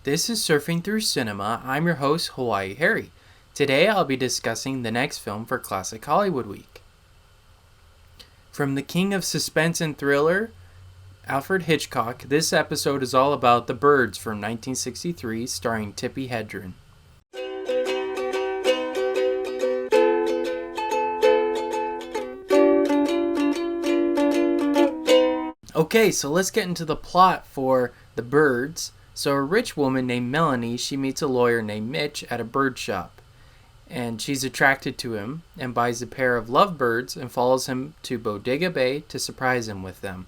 This is Surfing Through Cinema. I'm your host, Hawaii Harry. Today I'll be discussing the next film for Classic Hollywood Week. From the king of suspense and thriller, Alfred Hitchcock, this episode is all about The Birds from 1963, starring Tippi Hedren. Okay, so let's get into the plot for The Birds. So a rich woman named Melanie, she meets a lawyer named Mitch at a bird shop. And she's attracted to him and buys a pair of lovebirds and follows him to Bodega Bay to surprise him with them.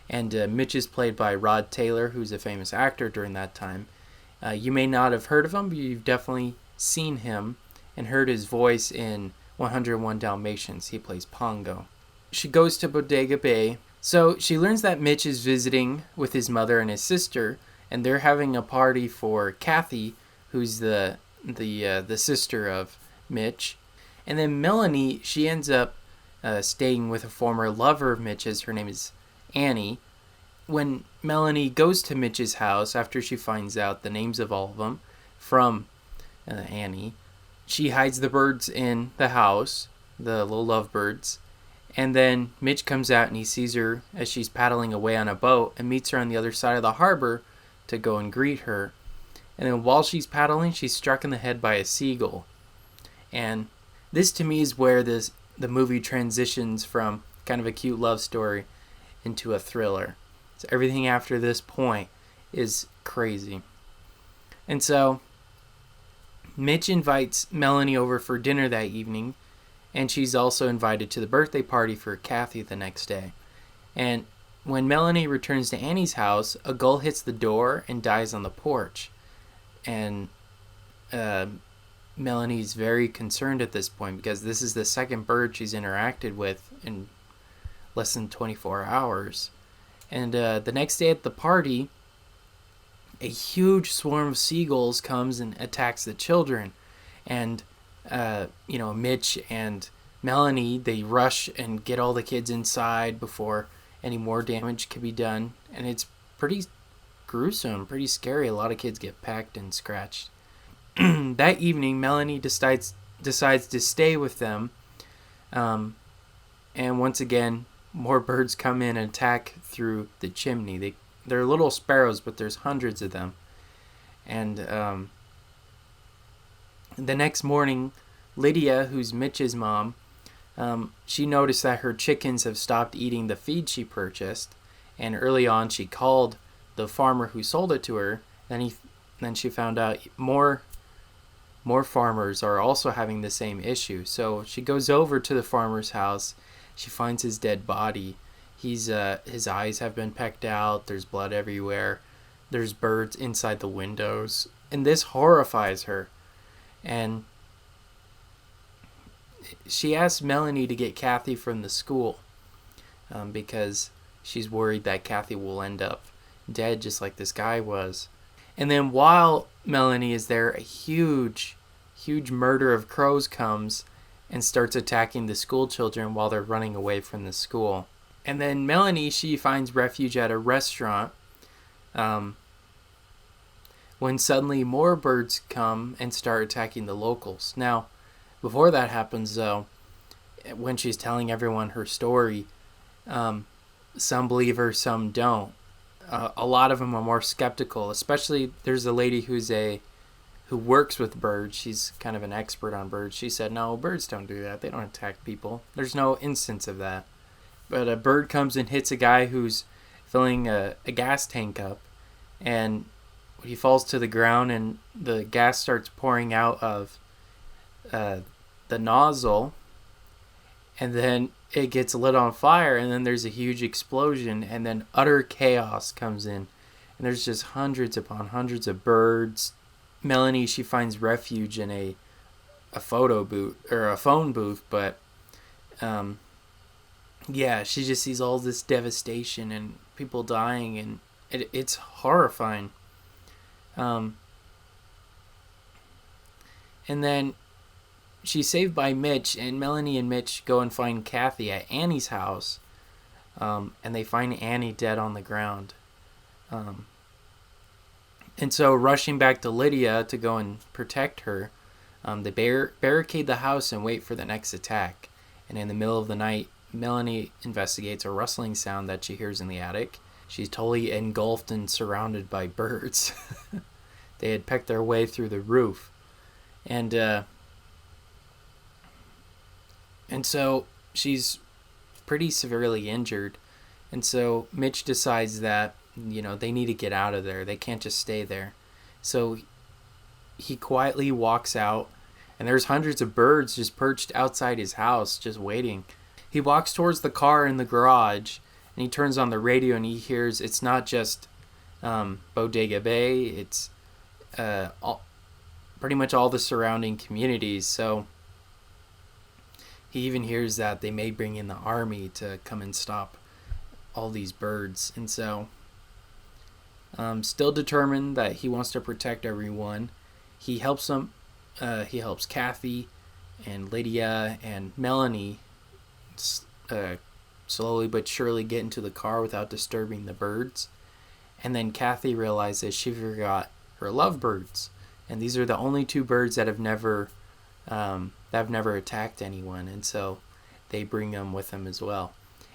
And Mitch is played by Rod Taylor, who's a famous actor during that time. You may not have heard of him, but you've definitely seen him and heard his voice in 101 Dalmatians. He plays Pongo. She goes to Bodega Bay. So she learns that Mitch is visiting with his mother and his sister, and they're having a party for Kathy, who's the sister of Mitch. And then Melanie, she ends up staying with a former lover of Mitch's. Her name is Annie. When Melanie goes to Mitch's house after she finds out the names of all of them from Annie, she hides the birds in the house, the little lovebirds. And then Mitch comes out and he sees her as she's paddling away on a boat and meets her on the other side of the harbor to go and greet her. And then while she's paddling, she's struck in the head by a seagull. And this to me is where the movie transitions from kind of a cute love story into a thriller. So everything after this point is crazy. And so Mitch invites Melanie over for dinner that evening. And she's also invited to the birthday party for Kathy the next day. And when Melanie returns to Annie's house, a gull hits the door and dies on the porch. And Melanie's very concerned at this point because this is the second bird she's interacted with in less than 24 hours. And the next day at the party, a huge swarm of seagulls comes and attacks the children. And Mitch and Melanie, they rush and get all the kids inside before any more damage can be done. And it's pretty gruesome, pretty scary. A lot of kids get pecked and scratched. That evening, Melanie decides to stay with them. And once again, more birds come in and attack through the chimney. They're little sparrows, but there's hundreds of them. And the next morning, Lydia, who's Mitch's mom, she noticed that her chickens have stopped eating the feed she purchased. And early on, she called the farmer who sold it to her. Then she found out more farmers are also having the same issue. So she goes over to the farmer's house. She finds his dead body. His eyes have been pecked out. There's blood everywhere. There's birds inside the windows. And this horrifies her. And she asks Melanie to get Kathy from the school because she's worried that Kathy will end up dead just like this guy was. And then while Melanie is there, a huge murder of crows comes and starts attacking the school children while they're running away from the school. And then Melanie, she finds refuge at a restaurant when suddenly more birds come and start attacking the locals. Now, before that happens, though, when she's telling everyone her story, some believe her, some don't. A lot of them are more skeptical, especially there's a lady who works with birds. She's kind of an expert on birds. She said, no, birds don't do that. They don't attack people. There's no instance of that. But a bird comes and hits a guy who's filling a gas tank up, and he falls to the ground and the gas starts pouring out of the nozzle, and then it gets lit on fire, and then there's a huge explosion, and then utter chaos comes in, and there's just hundreds upon hundreds of birds. Melanie, she finds refuge in a photo booth or a phone booth, but she just sees all this devastation and people dying, and it's horrifying. And then she's saved by Mitch, and Melanie and Mitch go and find Kathy at Annie's house, and they find Annie dead on the ground. And so, rushing back to Lydia to go and protect her, they barricade the house and wait for the next attack. And in the middle of the night, Melanie investigates a rustling sound that she hears in the attic. She's totally engulfed and surrounded by birds. They had pecked their way through the roof. And so she's pretty severely injured. And so Mitch decides that, they need to get out of there. They can't just stay there. So he quietly walks out, and there's hundreds of birds just perched outside his house, just waiting. He walks towards the car in the garage, and he turns on the radio, and he hears it's not just Bodega Bay, it's pretty much all the surrounding communities. So he even hears that they may bring in the army to come and stop all these birds. And so, still determined that he wants to protect everyone, he helps them. He helps Kathy and Lydia and Melanie slowly but surely get into the car without disturbing the birds. And then Kathy realizes she forgot her lovebirds, and these are the only two birds that have never attacked anyone, and so they bring them with them as well.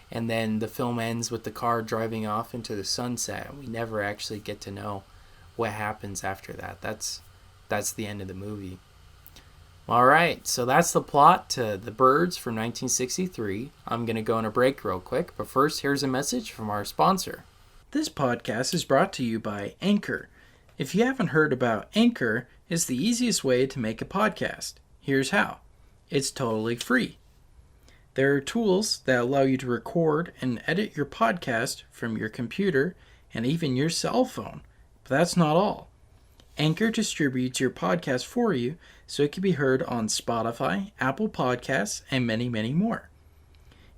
And then the film ends with the car driving off into the sunset. We never actually get to know what happens after that. That's the end of the movie. All right, so that's the plot to The Birds from 1963. I'm going to go on a break real quick, but first, here's a message from our sponsor. This podcast is brought to you by Anchor. If you haven't heard about Anchor, it's the easiest way to make a podcast. Here's how. It's totally free. There are tools that allow you to record and edit your podcast from your computer and even your cell phone. But that's not all. Anchor distributes your podcast for you so it can be heard on Spotify, Apple Podcasts, and many, many more.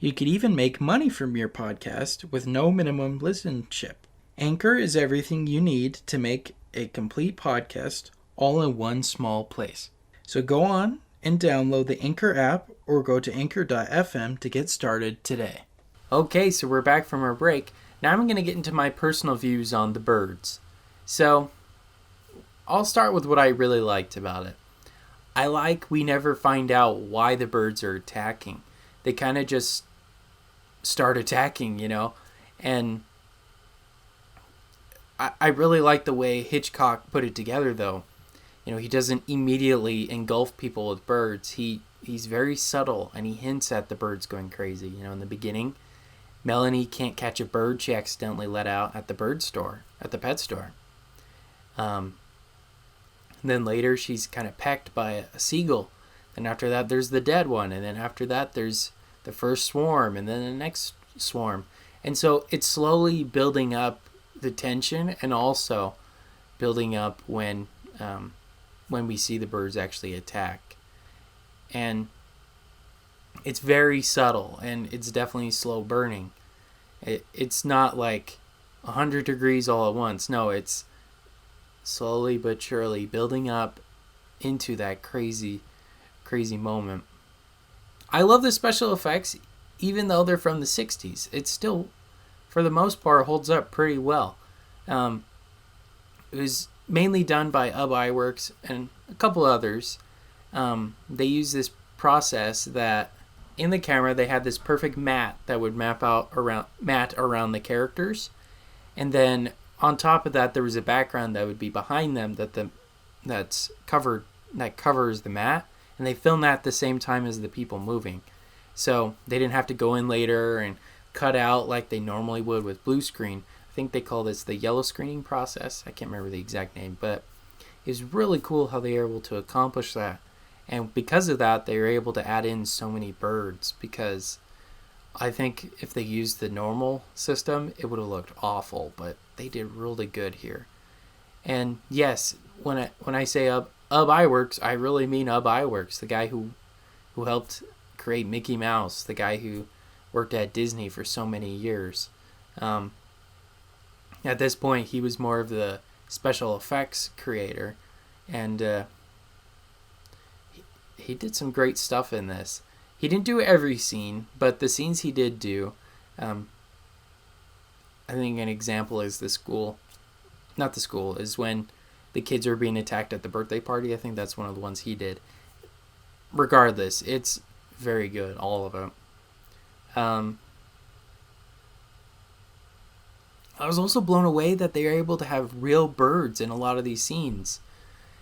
You could even make money from your podcast with no minimum listenership. Anchor is everything you need to make a complete podcast all in one small place. So go on and download the Anchor app or go to anchor.fm to get started today. Okay, so we're back from our break. Now I'm going to get into my personal views on The Birds. So I'll start with what I really liked about it. I like we never find out why the birds are attacking. They kind of just start attacking, and I really like the way Hitchcock put it together, though. He doesn't immediately engulf people with birds. He's very subtle, and he hints at the birds going crazy. In the beginning, Melanie can't catch a bird she accidentally let out at the pet store. And then later, she's kind of pecked by a seagull. And after that, there's the dead one. And then after that, there's the first swarm, and then the next swarm. And so it's slowly building up the tension, and also building up when we see the birds actually attack. And it's very subtle, and it's definitely slow burning. It's not like 100 degrees all at once. No, it's slowly but surely building up into that crazy, crazy moment. I love the special effects, even though they're from the 60s. It still, for the most part, holds up pretty well. It was mainly done by Ub Iwerks and a couple others. They use this process that in the camera they had this perfect matte that would map out around the characters, and then on top of that there was a background that would be behind them that covers the matte, and they filmed that at the same time as the people moving, so they didn't have to go in later and cut out like they normally would with blue screen. I think they call this the yellow screening process. I can't remember the exact name, but it's really cool how they are able to accomplish that. And because of that, they were able to add in so many birds, because I think if they used the normal system, it would have looked awful, but they did really good here. And yes, when I say Ub Iwerks, I really mean Ub Iwerks, the guy who helped create Mickey Mouse, the guy who worked at Disney for so many years. At this point, he was more of the special effects creator, and he did some great stuff in this. He didn't do every scene, but the scenes he did do, I think an example is the school not the school, is when the kids are being attacked at the birthday party. I think that's one of the ones he did. Regardless, it's very good, all of them. I was also blown away that they are able to have real birds in a lot of these scenes,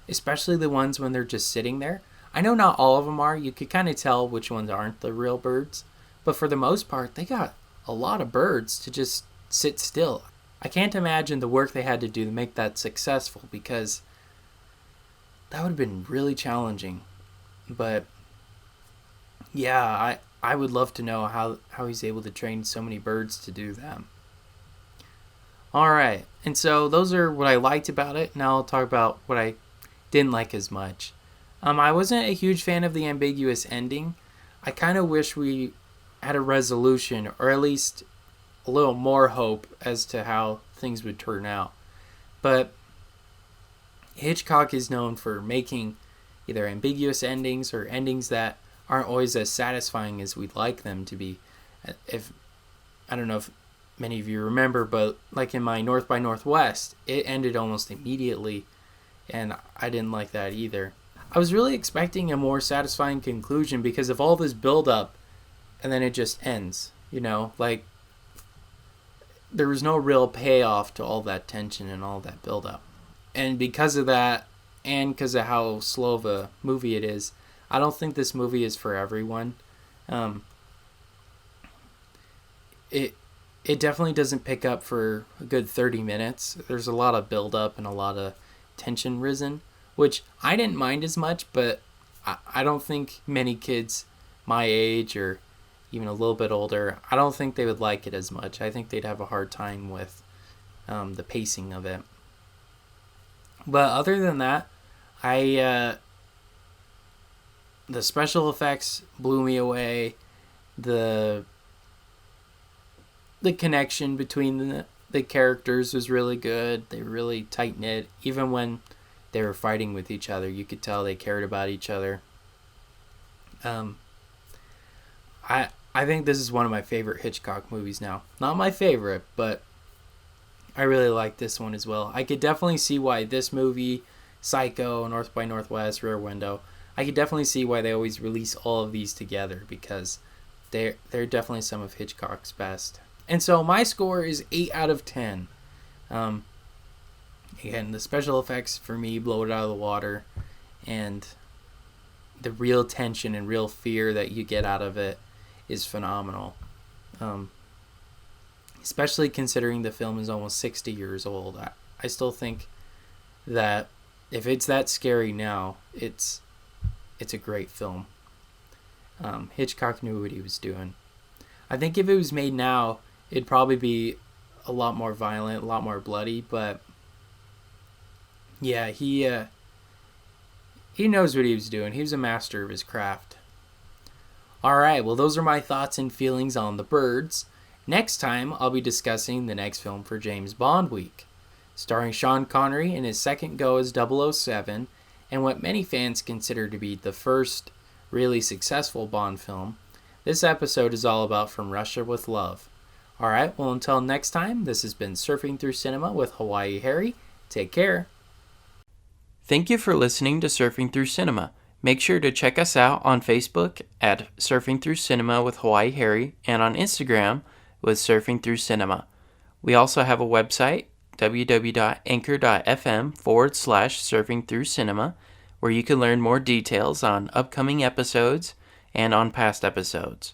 especially the ones when they're just sitting there. I know not all of them are. You could kind of tell which ones aren't the real birds, but for the most part, they got a lot of birds to just sit still. I can't imagine the work they had to do to make that successful, because that would have been really challenging. But yeah, I would love to know how he's able to train so many birds to do that. Alright, and so those are what I liked about it. Now I'll talk about what I didn't like as much. I wasn't a huge fan of the ambiguous ending. I kind of wish we had a resolution, or at least a little more hope as to how things would turn out. But Hitchcock is known for making either ambiguous endings or endings that aren't always as satisfying as we'd like them to be. If I don't know if many of you remember, but like in my North by Northwest, it ended almost immediately, and I didn't like that either. I was really expecting a more satisfying conclusion because of all this build-up, and then it just ends, like there was no real payoff to all that tension and all that build-up. And because of that, and because of how slow of a movie it is, I don't think this movie is for everyone. It definitely doesn't pick up for a good 30 minutes. There's a lot of build-up and a lot of tension risen, which I didn't mind as much, but I don't think many kids my age or even a little bit older, I don't think they would like it as much. I think they'd have a hard time with the pacing of it. But other than that, the special effects blew me away. The connection between the characters was really good. They were really tight-knit. Even when they were fighting with each other, you could tell they cared about each other. I think this is one of my favorite Hitchcock movies now. Not my favorite, but I really like this one as well. I could definitely see why this movie, Psycho, North by Northwest, Rear Window, I could definitely see why they always release all of these together, because they're definitely some of Hitchcock's best. And so my score is 8 out of 10. Again, the special effects for me blow it out of the water, and the real tension and real fear that you get out of it is phenomenal. Especially considering the film is almost 60 years old. I still think that if it's that scary now, it's a great film. Hitchcock knew what he was doing. I think if it was made now, it'd probably be a lot more violent, a lot more bloody, but yeah, he knows what he was doing. He was a master of his craft. Alright, well, those are my thoughts and feelings on The Birds. Next time, I'll be discussing the next film for James Bond week, starring Sean Connery in his second go as 007, and what many fans consider to be the first really successful Bond film. This episode is all about From Russia with Love. Alright, well, until next time, this has been Surfing Through Cinema with Hawaii Harry. Take care. Thank you for listening to Surfing Through Cinema. Make sure to check us out on Facebook at Surfing Through Cinema with Hawaii Harry, and on Instagram with Surfing Through Cinema. We also have a website, www.anchor.fm/Surfing Through Cinema, where you can learn more details on upcoming episodes and on past episodes.